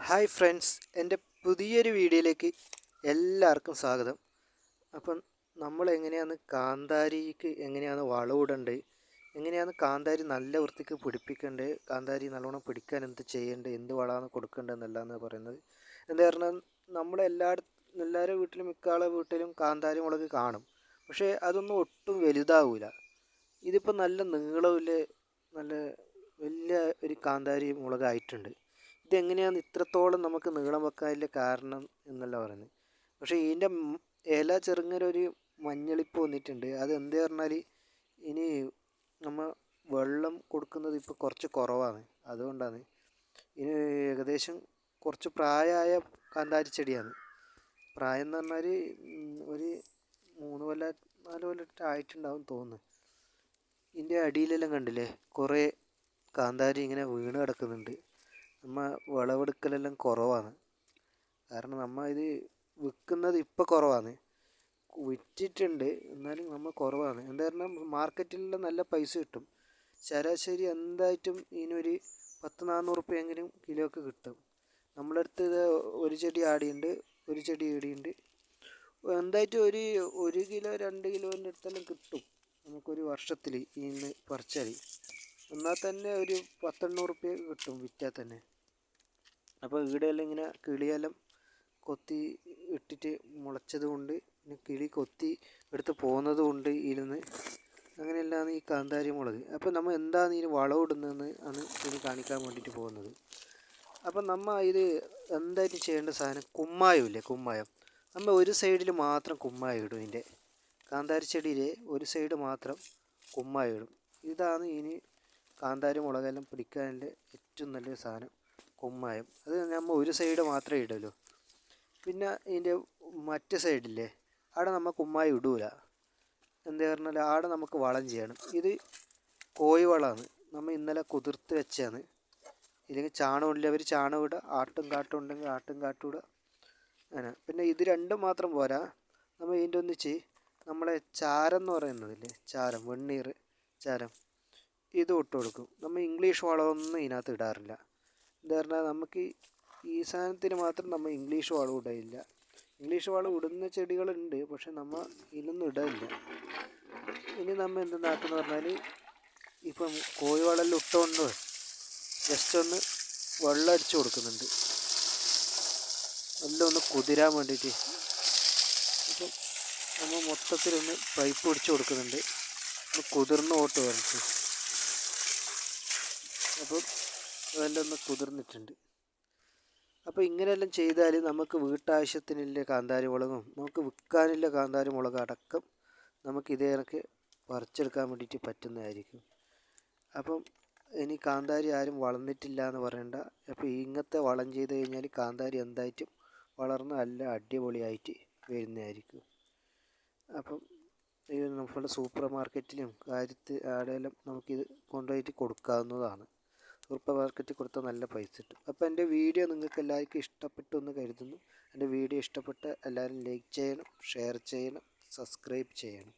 Hi friends, എൻ്റെ പുതിയൊരു വീഡിയോയിലേക്ക് എല്ലാവർക്കും സ്വാഗതം. അപ്പം നമ്മൾ എങ്ങനെയാണ് കാന്താരിക്ക് എങ്ങനെയാണ് വളമിടേണ്ടത്, എങ്ങനെയാണ് കാന്താരി നല്ല വൃത്തിക്ക് പിടിപ്പിക്കേണ്ടത്, കാന്താരി നല്ലോണം പിടിക്കാൻ എന്ത് ചെയ്യേണ്ടത്, എന്ത് വളമാണ് കൊടുക്കേണ്ടത് എന്നെല്ലാമാണ് പറയുന്നത്. എന്താ പറഞ്ഞാൽ എല്ലാവരുടെ വീട്ടിലും മിക്ക ആളുടെ വീട്ടിലും കാന്താരി മുളക് കാണും. പക്ഷേ അതൊന്നും ഒട്ടും വലുതാവില്ല. ഇതിപ്പോൾ നല്ല നീളമില്ല, നല്ല വലിയ ഒരു കാന്താരി മുളകായിട്ടുണ്ട്. ഇതെങ്ങനെയാണ് ഇത്രത്തോളം നമുക്ക് നീളം വെക്കാനുള്ള കാരണം എന്നല്ല പറയുന്നത്. പക്ഷേ ഇതിൻ്റെ ഇല ചെറുങ്ങനൊരു മഞ്ഞളിപ്പ് വന്നിട്ടുണ്ട്. അത് എന്ത് പറഞ്ഞാൽ ഇനി നമ്മൾ വെള്ളം കൊടുക്കുന്നത് ഇപ്പോൾ കുറച്ച് കുറവാണ്. അതുകൊണ്ടാണ്. ഇനി ഏകദേശം കുറച്ച് പ്രായമായ കാന്താരി ചെടിയാണ്. പ്രായം എന്ന് പറഞ്ഞാൽ ഒരു 3 കൊല്ലം 4 കൊല്ലം ആയിട്ടുണ്ടാവും തോന്നുന്നു. ഇതിൻ്റെ അടിയിലെല്ലാം കണ്ടില്ലേ, കുറേ കാന്താരി ഇങ്ങനെ വീണ് കിടക്കുന്നുണ്ട്. നമ്മൾ വിളവെടുക്കലെല്ലാം കുറവാണ്. കാരണം നമ്മൾ ഇത് വിൽക്കുന്നത് ഇപ്പോൾ കുറവാണ്. വിറ്റിട്ടുണ്ട്, എന്നാലും നമ്മൾ കുറവാണ്. എന്താ പറഞ്ഞാൽ മാർക്കറ്റിലെല്ലാം നല്ല പൈസ കിട്ടും. ശരാശരി എന്തായിട്ടും ഇതിനൊരു 10-400 റുപ്യെങ്കിലും കിലോക്ക് കിട്ടും. നമ്മളെ അടുത്ത് ഇത് ഒരു ചെടി ആടിയുണ്ട്, ഒരു ചെടി ഈടിയുണ്ട്. എന്തായിട്ടും ഒരു കിലോ 2 കിലോൻ്റെ അടുത്തെല്ലാം കിട്ടും നമുക്കൊരു വർഷത്തിൽ ഇന്ന് പറിച്ചാൽ. എന്നാൽ തന്നെ ഒരു 10-800 റുപ്യ കിട്ടും വിറ്റാൽ തന്നെ. അപ്പോൾ ഈടെയെല്ലാം ഇങ്ങനെ കിളിയെല്ലാം കൊത്തി ഇട്ടിട്ട് മുളച്ചത് കൊണ്ട്, പിന്നെ കിളി കൊത്തി എടുത്ത് പോകുന്നത് കൊണ്ട് ഇരുന്ന് അങ്ങനെയെല്ലാം ഈ കാന്താരി മുളക്. അപ്പോൾ നമ്മൾ എന്താണ് ഇതിന് വളമിടുന്നതെന്ന് ആണ് ഇത് കാണിക്കാൻ വേണ്ടിയിട്ട് പോകുന്നത്. അപ്പം നമ്മൾ ഇത് എന്തായിട്ട് ചെയ്യേണ്ട സാധനം, കുമ്മായമില്ലേ, കുമ്മായം. നമ്മൾ ഒരു സൈഡിൽ മാത്രം കുമ്മായം ഇടും. ഇതിൻ്റെ കാന്താരി ചെടിയിലെ ഒരു സൈഡ് മാത്രം കുമ്മായം ഇടും. ഇതാണ് ഇനി കാന്താരി മുളകെല്ലാം പിടിക്കാനുള്ള ഏറ്റവും നല്ലൊരു സാധനം, കുമ്മായം. അത് നമ്മൾ ഒരു സൈഡ് മാത്രമേ ഇടുള്ളൂ. പിന്നെ ഇതിൻ്റെ മറ്റ് സൈഡില്ലേ, അവിടെ നമ്മൾ കുമ്മായം ഇടൂല. എന്താ പറഞ്ഞാൽ അവിടെ നമുക്ക് വളം ചെയ്യണം. ഇത് കോഴിവളമാണ്, നമ്മൾ ഇന്നലെ കുതിർത്ത് വെച്ചാണ്. ഇല്ലെങ്കിൽ ചാണകം ഇല്ലവർ ചാണകം ഇടുക, ആട്ടും കാട്ടും ഉണ്ടെങ്കിൽ ആട്ടും കാട്ടും ഇടുക. അങ്ങനെ. പിന്നെ ഇത് രണ്ടും മാത്രം പോരാ, നമ്മൾ ഇതിൻ്റെ ഒന്നിച്ച് നമ്മളെ ചാരം എന്ന് പറയുന്നതില്ലേ, ചാരം, വെണ്ണീർ ചാരം, ഇത് ഇട്ട് കൊടുക്കും. നമ്മൾ ഇംഗ്ലീഷ് വളമൊന്നും ഇതിനകത്ത് ഇടാറില്ല. എന്താ പറഞ്ഞാൽ നമുക്ക് ഈ സാധനത്തിന് മാത്രം നമ്മൾ ഇംഗ്ലീഷ് വളം ഇടയില്ല. ഇംഗ്ലീഷ് വളം ഇടുന്ന ചെടികളുണ്ട്, പക്ഷെ നമ്മൾ ഇതിലൊന്നും ഇടയില്ല. ഇനി നമ്മൾ എന്തെന്നാക്കുന്ന പറഞ്ഞാൽ, ഇപ്പം കോഴിവളമെല്ലാം ഇട്ടുകൊണ്ട് ജസ്റ്റ് ഒന്ന് വെള്ളം അടിച്ചു കൊടുക്കുന്നുണ്ട്, എല്ലാം ഒന്ന് കുതിരാൻ വേണ്ടിയിട്ട്. ഇപ്പം നമ്മൾ മൊത്തത്തിലൊന്ന് പൈപ്പ് പിടിച്ചു കൊടുക്കുന്നുണ്ട്, ഒന്ന് കുതിർന്ന് ഓട്ട് വരച്ച്. അപ്പം അതെല്ലാം ഒന്ന് കുതിർന്നിട്ടുണ്ട്. അപ്പോൾ ഇങ്ങനെയെല്ലാം ചെയ്താൽ നമുക്ക് വീട്ടാവശ്യത്തിനുള്ള കാന്താരി മുളകും നമുക്ക് വിൽക്കാനുള്ള കാന്താരി മുളക് അടക്കം നമുക്ക് ഇതേ കണക്ക് പറിച്ചെടുക്കാൻ വേണ്ടിയിട്ട് പറ്റുന്നതായിരിക്കും. അപ്പം ഇനി കാന്താരി ആരും വളർന്നിട്ടില്ല എന്ന് പറയണ്ട. അപ്പോൾ ഇങ്ങനത്തെ വളം ചെയ്ത് കഴിഞ്ഞാൽ കാന്താരി എന്തായിട്ടും വളർന്ന് നല്ല അടിപൊളിയായിട്ട് വരുന്നതായിരിക്കും. അപ്പം ഈ നമ്മുടെ സൂപ്പർ മാർക്കറ്റിലും ആടെയെല്ലാം നമുക്കിത് കൊണ്ടുപോയിട്ട് കൊടുക്കാവുന്നതാണ്. സൂപ്പർ മാർക്കറ്റിൽ കൊടുത്താൽ നല്ല പൈസ കിട്ടും. അപ്പോൾ എൻ്റെ വീഡിയോ നിങ്ങൾക്ക് എല്ലാവർക്കും ഇഷ്ടപ്പെട്ടു എന്ന് കരുതുന്നു. എൻ്റെ വീഡിയോ ഇഷ്ടപ്പെട്ട എല്ലാവരും ലൈക്ക് ചെയ്യണം, ഷെയർ ചെയ്യണം, സബ്സ്ക്രൈബ് ചെയ്യണം.